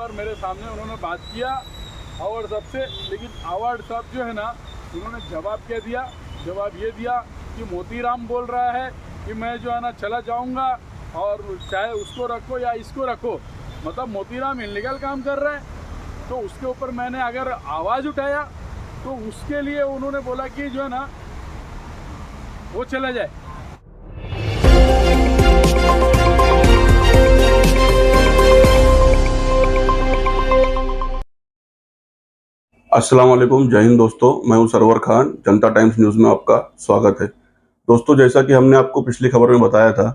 बार मेरे सामने उन्होंने बात किया आवाड़ साहब से, लेकिन आवाड़ साहब जो है ना, उन्होंने जवाब क्या दिया? जवाब ये दिया कि मोतीराम बोल रहा है कि मैं जो है ना चला जाऊंगा और चाहे उसको रखो या इसको रखो। मतलब मोतीराम इल्लीगल काम कर रहा है, तो उसके ऊपर मैंने अगर आवाज़ उठाया तो उसके लिए उन्होंने बोला कि जो है ना वो चला जाए। अस्सलाम वालेकुम, जय हिंद दोस्तों। मैं हूं सरवर खान, जनता टाइम्स न्यूज़ में आपका स्वागत है। दोस्तों, जैसा कि हमने आपको पिछली खबर में बताया था,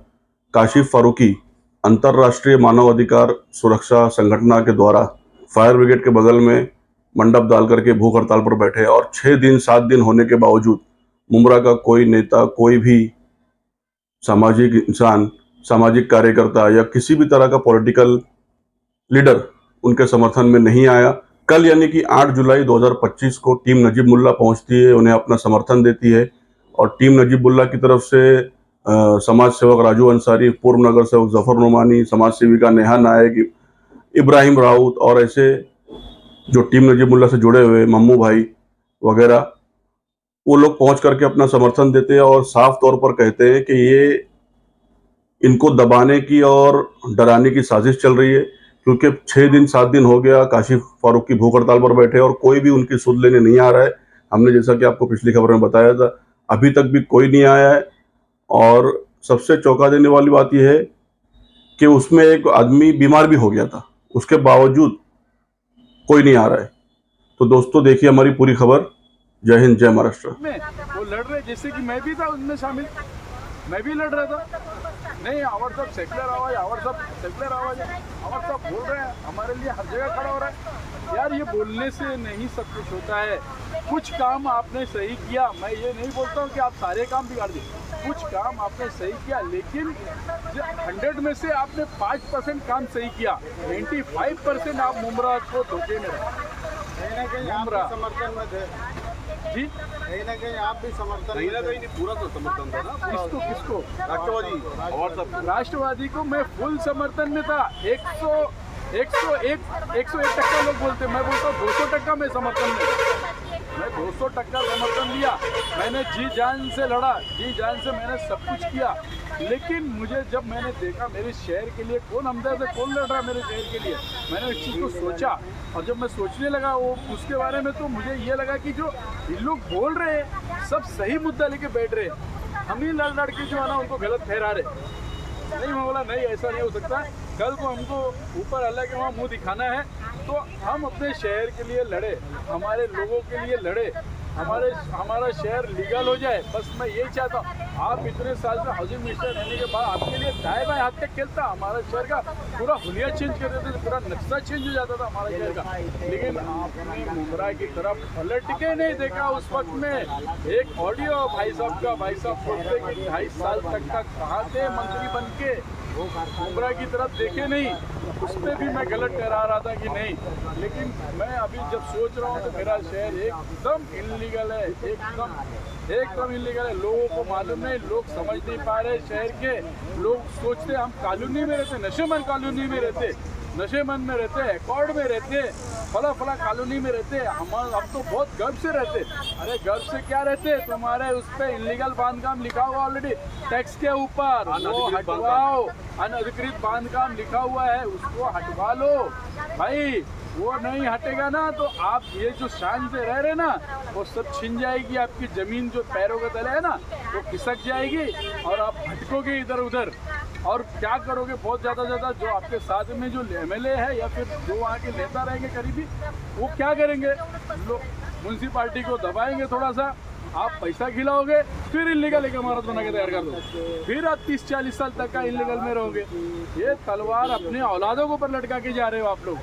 काशिफ फारूकी अंतर्राष्ट्रीय मानवाधिकार सुरक्षा संगठन के द्वारा फायर ब्रिगेड के बगल में मंडप डाल करके भूख हड़ताल पर बैठे और 6 दिन 7 दिन होने के बावजूद मुमरा का कोई नेता, कोई भी सामाजिक इंसान, सामाजिक कार्यकर्ता या किसी भी तरह का पॉलिटिकल लीडर उनके समर्थन में नहीं आया। कल यानी कि 8 जुलाई 2025 को टीम नजीबुल्लाह पहुंचती है, उन्हें अपना समर्थन देती है और टीम नजीबुल्लाह की तरफ से समाज सेवक राजू अंसारी, पूर्व नगर सेवक जफर नुमानी, समाज सेविका नेहा नायक, इब्राहिम राउत और ऐसे जो टीम नजीबुल्लाह से जुड़े हुए मम्मू भाई वगैरह, वो लोग पहुंच करके अपना समर्थन देते हैं और साफ तौर पर कहते हैं कि ये इनको दबाने की और डराने की साजिश चल रही है, क्योंकि 6 दिन 7 दिन हो गया काशिफ फारूकी भूख हड़ताल पर बैठे और कोई भी उनकी सुध लेने नहीं आ रहा है। हमने जैसा कि आपको पिछली खबर में बताया था, अभी तक भी कोई नहीं आया है। और सबसे चौंका देने वाली बात यह है कि उसमें एक आदमी बीमार भी हो गया था, उसके बावजूद कोई नहीं आ रहा है। तो दोस्तों, देखिए हमारी पूरी खबर। जय हिंद, जय महाराष्ट्र। वो लड़ रहे जैसे कि मैं भी था उनमें शामिल, मैं भी लड़ रहा था। नहीं, आवाड़ साहब सेकुलर आवाज, आवाड़ साहब सेकुलर आवाज है, आवाड़ साहब बोल रहे हैं, हमारे लिए हर जगह खड़ा हो रहा है। यार, ये बोलने से नहीं सब कुछ होता है। कुछ काम आपने सही किया, मैं ये नहीं बोलता हूँ कि आप सारे काम बिगाड़ दिए, कुछ काम आपने सही किया, लेकिन 100 में से आपने 5% काम सही किया, 95% आप मुमरा को धोखे में रहे। मुमरा समर्थन में थे जी, कहीं ना कहीं आप भी समर्थन कहीं ना कहीं नहीं, पूरा तो समर्थन था ना। किसको राष्ट्रवादी और सब राष्ट्रवादी को मैं फुल समर्थन में था। 101% लोग बोलते, मैं बोलता हूँ 200% मैं समर्थन में। मैं 200% समर्थन दिया, मैंने जी जान से लड़ा, जी जान से मैंने सब कुछ किया। लेकिन मुझे जब मैंने देखा मेरे शहर के लिए कौन हमदर्द है, कौन लड़ रहा है मेरे शहर के लिए, मैंने इस चीज़ को सोचा। और जब मैं सोचने लगा वो उसके बारे में, तो मुझे ये लगा कि जो ये लोग बोल रहे हैं सब सही मुद्दा लेके बैठ रहे हैं, हम ही लड़ लड़ के जो है ना उनको गलत ठहरा रहे। नहीं, मैं बोला नहीं, ऐसा नहीं हो सकता। कल को हमको ऊपर अल्लाह के वहाँ मुंह दिखाना है, तो हम अपने शहर के लिए लड़े, हमारे लोगों के लिए लड़े, हमारा शहर लीगल हो जाए। बस मैं यही चाहता हूँ। आप इतने साल से हाउसिंग मिनिस्टर रहने के बाद आपके लिए दाएं बाएं हाथ तक खेलता, हमारा शहर का पूरा हुलिया चेंज कर देते थे, पूरा नक्शा चेंज हो जाता था हमारा शहर का। लेकिन आपने मुमरा की तरफ पलट के नहीं देखा। उस वक्त में एक ऑडियो भाई साहब का, भाई साहब बोलते कि 2.5 साल तक का कहाँ थे मंत्री बन के, मुमरा की तरफ देखे नहीं। उस पर भी मैं गलत करा रहा था कि नहीं, लेकिन मैं अभी जब सोच रहा हूँ तो मेरा शहर एकदम इल्लीगल है, एकदम इल्लीगल है। लोगों को मालूम नहीं, लोग समझ नहीं पा रहे। शहर के लोग सोचते हम कॉलोनी में रहते, नशेमंद कॉलोनी में रहते, नशेमंद में रहते, एकॉर्ड में रहते, फला कॉलोनी में रहते। हम तो बहुत गर्व से रहते। अरे गर्व से क्या रहते, तुम्हारे उस पर इल्लीगल बांधकाम लिखा हुआ ऑलरेडी टैक्स के ऊपर, वो हटवाओ। अनधिकृत बांधकाम लिखा हुआ है, उसको हटवा लो भाई। वो नहीं हटेगा ना तो आप ये जो शान से रह रहे ना, वो सब छिन जाएगी। आपकी ज़मीन जो पैरों के तले है ना, वो खिसक जाएगी और आप भटकोगे इधर उधर। और क्या करोगे, बहुत ज़्यादा जो आपके साथ में जो MLA है या फिर जो वहाँ के नेता रहेंगे करीबी, वो क्या करेंगे, लोग म्यूनसिपाल्टी को दबाएंगे थोड़ा सा, आप पैसा खिलाओगे, फिर इल्लीगल एक इमारत बना के तैयार कर दो, फिर आप 30-40 साल तक का इल्लीगल में रहोगे। ये तलवार अपने औलादों के ऊपर लटका के जा रहे हो आप लोग।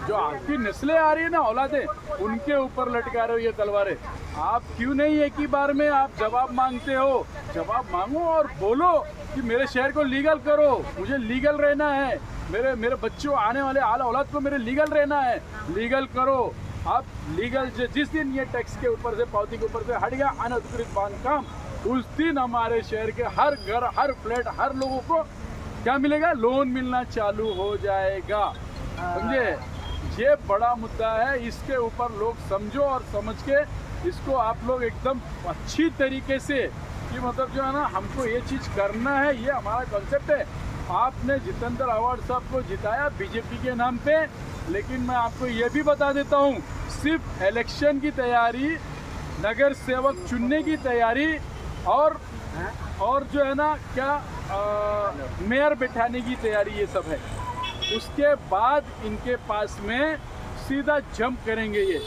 जो आपकी नस्लें आ रही है ना, औलादें, उनके ऊपर लटका रहे हो ये तलवारें। आप क्यों नहीं एक ही बार में आप जवाब मांगते हो? जवाब मांगो और बोलो कि मेरे शहर को लीगल करो, मुझे लीगल रहना है, मेरे बच्चों आने वाले आला औलाद को मेरे लीगल रहना है, लीगल करो। आप लीगल जिस दिन ये टैक्स के ऊपर से, पावती के ऊपर से हट गया अनधिकृत बांधकाम, उस दिन हमारे शहर के हर घर, हर फ्लैट, हर लोगों को क्या मिलेगा, लोन मिलना चालू हो जाएगा। समझे? ये बड़ा मुद्दा है, इसके ऊपर लोग समझो और समझ के इसको आप लोग एकदम अच्छी तरीके से कि मतलब जो है ना हमको ये चीज़ करना है, ये हमारा कॉन्सेप्ट है। आपने जितेंद्र आव्हाड साहब को जिताया बीजेपी के नाम पे, लेकिन मैं आपको ये भी बता देता हूँ सिर्फ इलेक्शन की तैयारी, नगर सेवक चुनने की तैयारी और जो है ना क्या मेयर बिठाने की तैयारी, ये सब है। उसके बाद इनके पास में सीधा जंप करेंगे ये,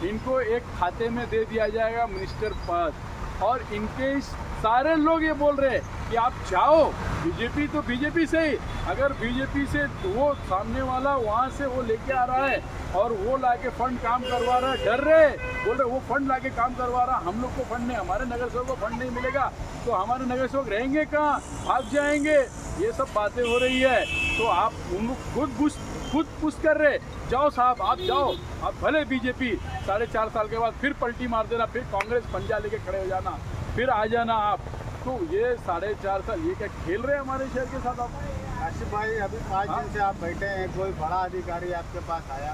इनको एक खाते में दे दिया जाएगा मिनिस्टर पद, और इनके सारे लोग ये बोल रहे हैं कि आप जाओ बीजेपी, तो बीजेपी से ही, अगर बीजेपी से तो वो सामने वाला वहाँ से वो लेके आ रहा है और वो लाके फंड काम करवा रहा है, डर रहे बोल रहे वो फंड लाके काम करवा रहा, हम लोग को फंड नहीं, हमारे नगर सेवक को फंड नहीं मिलेगा तो हमारे नगर सेवक रहेंगे कहाँ, भाग जाएंगे, ये सब बातें हो रही है। तो आप उनको खुद पुश कर रहे, जाओ साहब आप जाओ, आप भले बीजेपी 4.5 साल के बाद फिर पलटी मार देना, फिर कांग्रेस पंजा लेके खड़े हो जाना, फिर आ जाना आप। तो ये 4.5 साल ये क्या खेल रहे हैं हमारे शहर के साथ आप? काशिफ भाई अभी 5 दिन से आप बैठे हैं, कोई बड़ा अधिकारी आपके पास आया?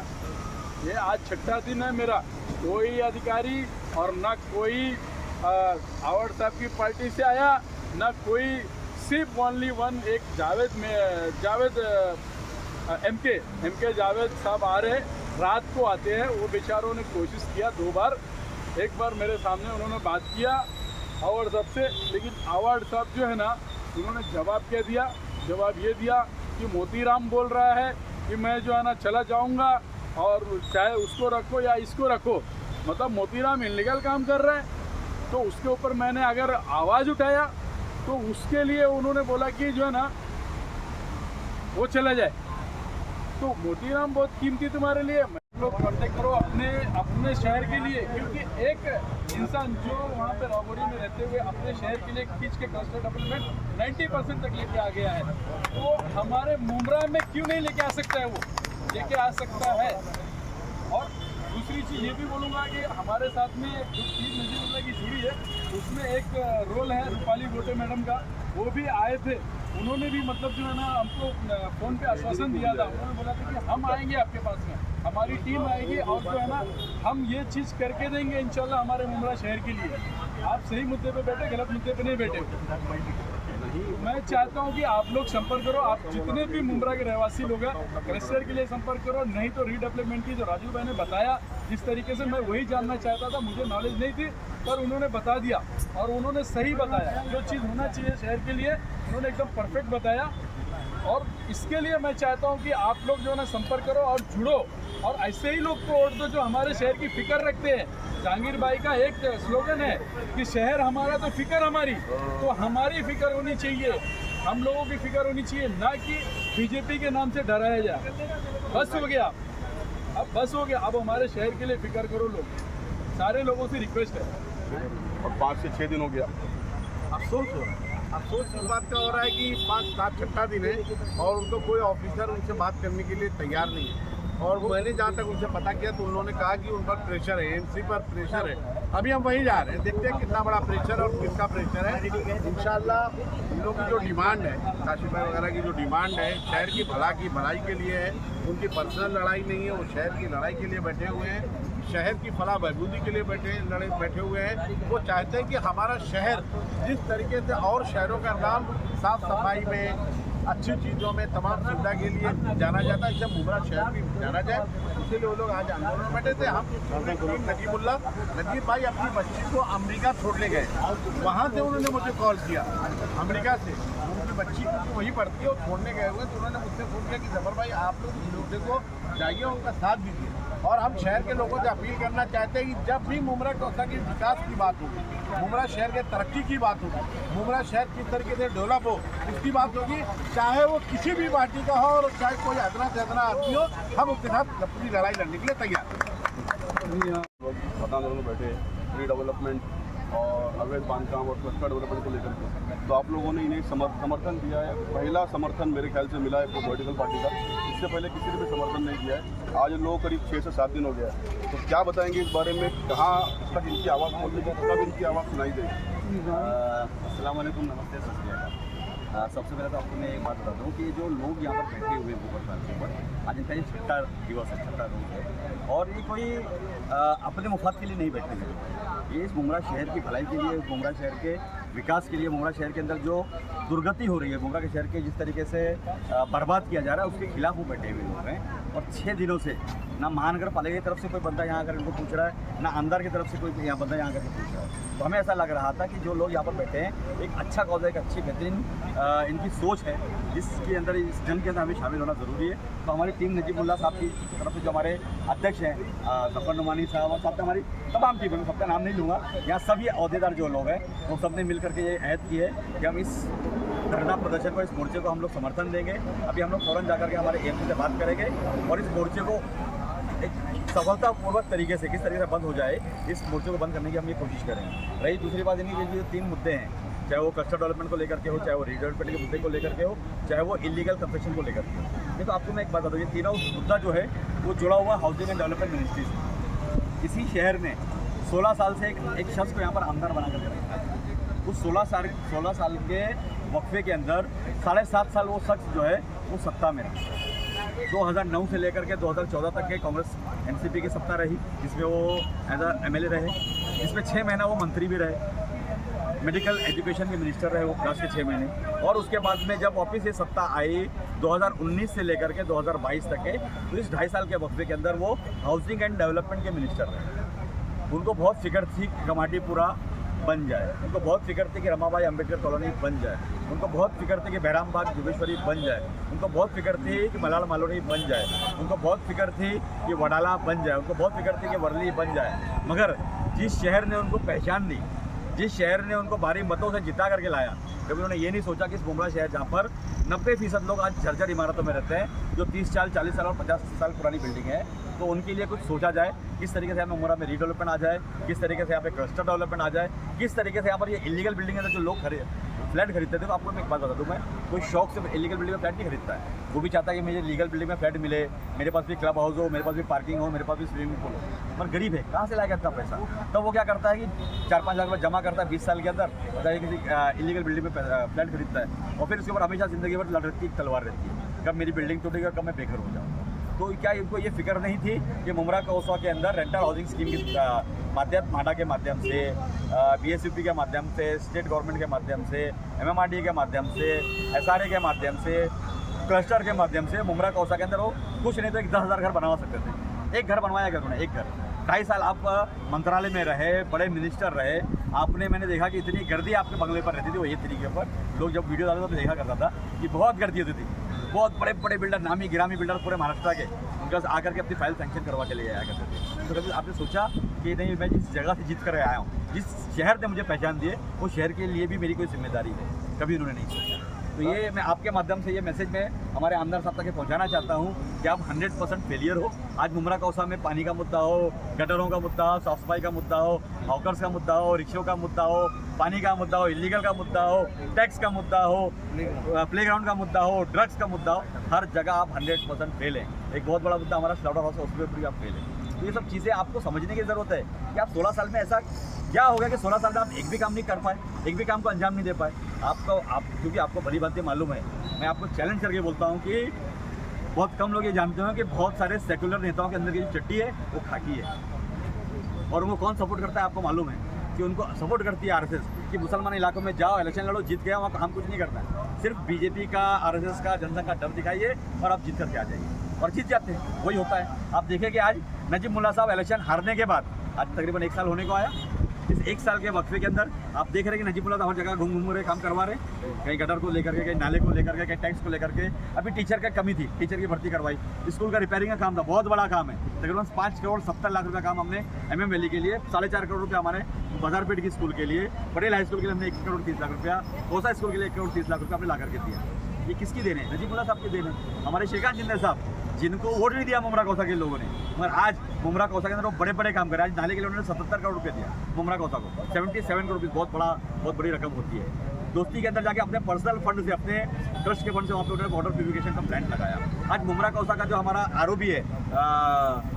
ये आज 6ठा दिन है मेरा, कोई अधिकारी और ना कोई आव्हाड साहब की पार्टी से आया, ना कोई, सिर्फ ओनली वन एक जावेद एमके जावेद साहब आ रहे, रात को आते हैं। वो बेचारों ने कोशिश किया 2 बार, एक बार मेरे सामने उन्होंने बात किया आव्हाड साहब से, लेकिन आव्हाड साहब जो है ना उन्होंने जवाब क्या दिया, जवाब ये दिया कि मोतीराम बोल रहा है कि मैं जो है ना चला जाऊंगा और चाहे उसको रखो या इसको रखो, मतलब मोतीराम इलीगल काम कर रहा है। तो उसके ऊपर मैंने अगर आवाज़ उठाया तो उसके लिए उन्होंने बोला कि जो है ना वो चला जाए। तो मोतीराम बहुत कीमती तुम्हारे लिए, लोग कॉन्टेक्ट करो अपने शहर के लिए, क्योंकि एक इंसान जो वहाँ पे रावड़ी में रहते हुए अपने शहर के लिए खींच के क्लस्टर डेवलपमेंट 90% तक लेके आ गया है, तो हमारे मुमरा में क्यों नहीं लेके आ सकता है? वो लेके आ सकता है। और दूसरी चीज़ ये भी बोलूँगा कि हमारे साथ में जो पीर नजीरुल्लाह की जुड़ी है, उसमें एक रोल है रूपाली गोटे मैडम का, वो भी आए थे, उन्होंने भी मतलब जो है ना हमको फ़ोन पे आश्वासन दिया था, उन्होंने बोला था कि हम आएंगे आपके पास में, हमारी टीम आएगी और जो है ना हम ये चीज़ करके देंगे इंशाल्लाह हमारे मुमरा शहर के लिए। आप सही मुद्दे पे बैठे, गलत मुद्दे पे नहीं बैठे। मैं चाहता हूं कि आप लोग संपर्क करो, आप जितने भी मुमरा के रहवासी लोग हैं क्लस्टर के लिए संपर्क करो, नहीं तो रीडेवलपमेंट की जो राजू भाई ने बताया जिस तरीके से, मैं वही जानना चाहता था, मुझे नॉलेज नहीं थी पर उन्होंने बता दिया और उन्होंने सही बताया, जो चीज़ होना चाहिए शहर के लिए उन्होंने एकदम परफेक्ट बताया। और इसके लिए मैं चाहता हूं कि आप लोग जो है ना संपर्क करो और जुड़ो, और ऐसे ही लोग को वोट दो जो हमारे शहर की फिक्र रखते हैं। जहांगीर भाई का एक स्लोगन है कि शहर हमारा तो फिक्र हमारी, तो हमारी फिक्र होनी चाहिए, हम लोगों की फिक्र होनी चाहिए, ना कि बीजेपी के नाम से डराया जाए। बस हो गया, अब बस हो गया, अब हमारे शहर के लिए फिक्र करो लोग, सारे लोगों से रिक्वेस्ट है। और 5 से 6 दिन हो गया, अफसोस हो रहा है, अफसोस इस बात का हो रहा है कि 5-7 6ठा दिन है और उनको कोई ऑफिसर उनसे बात करने के लिए तैयार नहीं है। और मैंने जहाँ तक उनसे पता किया तो उन्होंने कहा कि उन पर प्रेशर है, एमसी पर प्रेशर है। अभी हम वहीं जा रहे हैं, देखते हैं कितना बड़ा प्रेशर और किसका प्रेशर है। इंशाल्लाह इन लोगों की जो डिमांड है, काशिफ भाई वगैरह की जो डिमांड है, शहर की भलाई के लिए है, उनकी पर्सनल लड़ाई नहीं है, वो शहर की लड़ाई के लिए बैठे हुए हैं, शहर की फलाह बहबूदी के लिए बैठे हुए हैं। वो चाहते हैं कि हमारा शहर जिस तरीके से और शहरों का नाम साफ सफाई में, अच्छी चीज़ों में, तमाम सुविधा के लिए जाना जाता है, जब मुमरा शहर भी जाना जाए, इसीलिए वो लोग आज आंदोलन में बैठे थे। हम नजीब भाई अपनी बच्ची को अमेरिका छोड़ने गए, वहाँ से उन्होंने मुझे कॉल किया, अमेरिका से उनकी बच्ची वहीं पढ़ती है, वो छोड़ने गए हुए, तो उन्होंने मुझसे फ़ोन किया कि जफर भाई आप लोग इन लोगों को जाइए, उनका साथ दीजिए। और हम शहर के लोगों से अपील करना चाहते हैं कि जब भी मुमरा टोसा के विकास की बात होगी, मुमरा शहर के तरक्की की बात होगी, मुमरा शहर किस तरीके से डेवलप हो इसकी बात होगी, चाहे वो किसी भी पार्टी का हो और चाहे कोई अदना से अदना आदमी हो, हम उसके साथ अपनी लड़ाई लड़ने के लिए तैयार हैं। आंदोलन में बैठे रीडेवलपमेंट और अवैध बांधकाम और क्लस्टर डेवलपमेंट को लेकर के, तो आप लोगों ने इन्हें समर्थन दिया है। पहला समर्थन मेरे ख्याल से मिला है पॉलिटिकल पार्टी का, इससे पहले किसी ने भी समर्थन नहीं किया है। आज लोग करीब 6 से 7 दिन हो गया है, तो क्या बताएंगे इस बारे में, कहाँ तक इनकी आवाज़ पहुँचेगी, कब इनकी आवाज़ सुनाई देगी? अस्सलाम वालेकुम, नमस्ते, सत श्री अकाल। सबसे पहले तो आपको मैं एक बात बता दूँ कि जो लोग यहाँ पर बैठे हुए हैं गोबर साल के ऊपर, आज इनका ये छठा दिवस है, छठा रोज है, और ये कोई अपने मुफाद के लिए नहीं बैठे हैं। ये इस मुमरा शहर की भलाई के लिए, मुमरा शहर के विकास के लिए, मुमरा शहर के अंदर जो दुर्गति हो रही है, मुमरा के शहर के जिस तरीके से बर्बाद किया जा रहा है, उसके खिलाफ वो बैठे हुए लोग हैं। और 6 दिनों से ना महानगर पालिका की तरफ से कोई बंदा यहाँ आकर इनको पूछ रहा है, ना अंदर की तरफ से कोई यहाँ बंदा यहाँ आकर पूछ रहा है। तो हमें ऐसा लग रहा था कि जो लोग यहाँ पर बैठे हैं, एक अच्छा कॉज है, एक अच्छी बेहतरीन इनकी सोच है, जिसके अंदर इस जन के अंदर हमें शामिल होना ज़रूरी है। तो हमारी टीम नजीमुल्ला साहब की तरफ से, जो हमारे अध्यक्ष हैं ज़फ़र नुमानी साहब, और साथ में हमारी तमाम टीम, मैं सबका नाम नहीं लूँगा, यहाँ सभी अहदेदार जो लोग हैं, वो सब ने मिल करके ये अहद की है कि हम इस धरना प्रदर्शन को, इस मोर्चे को हम लोग समर्थन देंगे। अभी हम लोग फ़ौरन जाकर के हमारे एमपी से बात करेंगे और इस मोर्चे को एक सफलतापूर्वक तरीके से किस तरीके से बंद हो जाए, इस मोर्चे को बंद करने की हम ये कोशिश करेंगे। रही दूसरी बात, इनकी जो 3 मुद्दे हैं, चाहे वो क्लस्टर डेवलपमेंट को लेकर के हो, चाहे वो रीडेवलपमेंट के मुद्दे को लेकर के हो, चाहे वो इलीगल कंस्ट्रक्शन को लेकर के हो। देखो आपको मैं एक बात बता दूँ, ये तीनों मुद्दा जो है वो जुड़ा हुआ हाउसिंग एंड डेवलपमेंट मिनिस्ट्री से। इसी शहर ने 16 साल से एक शख्स को यहाँ पर आमदार बना करके रखा है। उस 16 साल के वक्फे के अंदर 7.5 साल वो शख्स जो है वो सत्ता में रहा। 2009 से लेकर के 2014 तक के कांग्रेस एनसीपी की सत्ता रही, जिसमें वो एज एमएलए रहे, जिसमें 6 महीना वो मंत्री भी रहे, मेडिकल एजुकेशन के मिनिस्टर रहे वो प्लस के 6 महीने। और उसके बाद में जब वापस ये सत्ता आई 2019 से लेकर के 2022 तक के, तो इस 2.5 साल के वक्फे के अंदर वो हाउसिंग एंड डेवलपमेंट के मिनिस्टर रहे। उनको बहुत फिक्र थी कमाटीपुरा बन जाए, उनको बहुत फिक्र थी कि रमाबाई अम्बेडकर कॉलोनी बन जाए, उनको बहुत फिक्र थी कि बैराम बाग जोगेश्वरी बन जाए, उनको बहुत फिक्र थी कि मलाल मालोनी बन जाए, उनको बहुत फिक्र थी कि वडाला बन जाए, उनको बहुत फिक्र थी कि वर्ली बन जाए। मगर जिस शहर ने उनको पहचान दी, जिस शहर ने उनको भारी मतों से जिता करके लाया, जब उन्होंने ये नहीं सोचा कि इस मुमरा शहर जहाँ पर 90% लोग आज जर्जर इमारतों में रहते हैं, जो 30 साल 40 साल और 50 साल पुरानी बिल्डिंग है, तो उनके लिए कुछ सोचा जाए, किस तरीके से यहाँ मुमरा में रीडेवलपमेंट आ जाए, किस तरीके से यहाँ पे क्लस्टर डेवलपमेंट आ जाए, किस तरीके से यहाँ पर ये इलीगल बिल्डिंग है जो लोग फ्लैट खरीदते थे। तो आपको मैं एक बात बता दूँ, मैं कोई शौक से इलीगल बिल्डिंग में फ्लैट नहीं खरीदता है, वो भी चाहता है कि मुझे लीगल बिल्डिंग में फ्लैट मिले, मेरे पास भी क्लब हाउस हो, मेरे पास भी पार्किंग हो, मेरे पास भी स्विमिंग पूल हो। पर गरीब है, कहाँ से लाएगा इतना पैसा? तो वो क्या करता है कि 4-5 लाख रुपये जमा करता है 20 साल के अंदर, बताइए किसी इलीगल बिल्डिंग में फ्लैट खरीदता है, और फिर उसके ऊपर हमेशा ज़िंदगी भर लड़की की तलवार रहती है, कब मेरी बिल्डिंग टूटेगी और कब मैं बेघर हो जाऊँगा। तो क्या इनको ये फिक्र नहीं थी कि मुमरा कौसा के अंदर रेंटल हाउसिंग स्कीम के माध्यम, माडा के माध्यम से, बीएसयूपी के माध्यम से, स्टेट गवर्नमेंट के माध्यम से, एमएमआरडी के माध्यम से, एसआरए के माध्यम से, क्लस्टर के माध्यम से मुमरा कौसा के अंदर वो कुछ नहीं तो 10,000 घर बनवा सकते थे। एक घर बनवाया घर उन्होंने, एक घर। 2.5 साल आप मंत्रालय में रहे, बड़े मिनिस्टर रहे, आपने, मैंने देखा कि इतनी गर्दी आपके बंगले पर रहती थी, वो ये तरीके पर लोग जब वीडियो डालते तो देखा करता था कि बहुत गर्दी होती थी। बहुत बड़े बड़े बिल्डर, नामी गिरामी बिल्डर पूरे महाराष्ट्र के, उनके पास आकर के अपनी फाइल सैंक्शन करवा के ले आया करते थे। तो कभी आपने सोचा कि नहीं, मैं जिस जगह से जीत कर आया हूँ, जिस शहर ने मुझे पहचान दिए, वो शहर के लिए भी मेरी कोई जिम्मेदारी है, कभी उन्होंने नहीं सोचा। तो ये मैं आपके माध्यम से ये मैसेज मैं हमारे आमदार साहब तक पहुंचाना चाहता हूं कि आप 100% फेलियर हो। आज मुमरा कौसा में पानी का मुद्दा हो, गटरों का मुद्दा हो, साफ सफाई का मुद्दा हो, हॉकर्स का मुद्दा हो, रिक्शों का मुद्दा हो, पानी का मुद्दा हो, इलीगल का मुद्दा हो, टैक्स का मुद्दा हो, प्लेग्राउंड का मुद्दा हो, ड्रग्स का मुद्दा हो, हर जगह आप 100% फेल हैं। एक बहुत बड़ा मुद्दा हमारा स्लाउटर हाउस है, उसके ऊपर भी आप फेल हैं। तो ये सब चीज़ें आपको समझने की ज़रूरत है कि आप 16 साल में ऐसा क्या हो गया कि 16 साल में आप एक भी काम नहीं कर पाए, एक भी काम को अंजाम नहीं दे पाए। क्योंकि आपको भली बातें मालूम है, मैं आपको चैलेंज करके बोलता हूँ कि बहुत कम लोग ये जानते हैं कि बहुत सारे सेकुलर नेताओं के अंदर की जो चट्टी है वो खाकी है, और उनको कौन सपोर्ट करता है आपको मालूम है कि उनको सपोर्ट करती है आरएसएस, कि मुसलमान इलाकों में जाओ, इलेक्शन लड़ो, जीत गया, वहाँ काम कुछ नहीं करना है, सिर्फ बीजेपी का, आरएसएस का, जनता का डर दिखाइए और आप जीत करके आ जाइए, और जीत जाते हैं। वही होता है। आप देखें कि आज नजीमुल्ला साहब इलेक्शन हारने के बाद, आज तकरीबन 1 साल होने को आया, इस 1 साल के वक्फे के अंदर आप देख रहे हैं कि नजीमुल्ला साहब हर जगह घूम रहे, काम करवा रहे, कहीं गटर को लेकर के, कहीं नाले को लेकर के, कहीं टैक्स को लेकर के। अभी टीचर का कमी थी, टीचर की भर्ती करवाई, स्कूल का रिपेयरिंग का काम था, बहुत बड़ा काम है, तकरीबन 5 करोड़ 70 लाख रुपये काम हमने MM वैली के लिए, 4.5 करोड़ रुपये हमारे बाजारपेट की स्कूल के लिए, पटेल हाई स्कूल के लिए हमने 1 करोड़ 30 लाख रुपया, कोसा स्कूल के लिए 1 करोड़ 30 लाख रुपये हमने ला करके दिया। ये किसकी देन है? नजीमुल्ला साहब की देन है, हमारे श्रीकांत जिंदर साहब, जिनको वोट नहीं दिया मुमरा कौसा के लोगों ने, मगर आज मुमरा कौसा के अंदर वो बड़े बड़े काम करे। आज नाले के लिए उन्होंने 77 करोड़ रुपये दिया मुमरा कौसा को, 77 करोड़ रुपये बहुत बड़ी रकम होती है। दोस्ती के अंदर जाके अपने पर्सनल फंड से, अपने ट्रस्ट के फंड से वहाँ पे उन्होंने वाटर प्यूरिफिकेशन का प्लांट लगाया। आज मुमरा कौसा का जो हमारा आरओबी है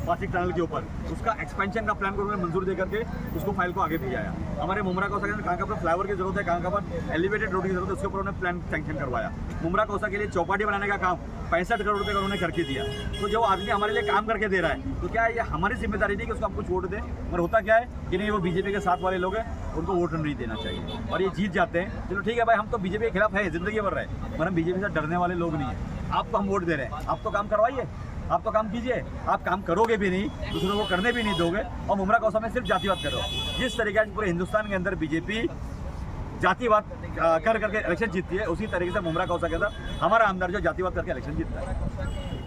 पासिक टनल के ऊपर, उसका एक्सपेंशन का प्लान को उन्होंने मंजूर दे करके उसको फाइल को आगे भेजाया। हमारे मुमरा कौसा के कहाँ पर फ्लाईओवर की जरूरत है, कहाँ पर एलिवेटेड रोड की जरूरत है, उसके ऊपर उन्होंने प्लान सैंक्शन करवाया। मुमरा कौसा के लिए चौपाटी बनाने का काम 65 करोड़ रुपये का उन्होंने करके दिया। तो जो आदमी हमारे लिए काम करके दे रहा है, तो क्या ये हमारी जिम्मेदारी नहीं कि उसको हम कुछ वोट दें? और होता क्या है कि नहीं, वो बीजेपी के साथ वाले लोग हैं, उनको वोट नहीं देना चाहिए और ये जीत जाते हैं। चलो ठीक है भाई, हम तो बीजेपी के खिलाफ है जिंदगी भर रहे, मगर हम बीजेपी से डरने वाले लोग नहीं है। आपको हम वोट दे रहे हैं, आप तो काम करवाइए, आप तो काम कीजिए। आप काम करोगे भी नहीं, दूसरों को करने भी नहीं दोगे, और मुमरा कौसा में सिर्फ जातिवाद करो। जिस तरीके से पूरे हिंदुस्तान के अंदर बीजेपी जातिवाद कर करके इलेक्शन जीतती है, उसी तरीके से मुमरा कौसा के अंदर हमारा आमदार जो जातिवाद करके इलेक्शन जीतता है।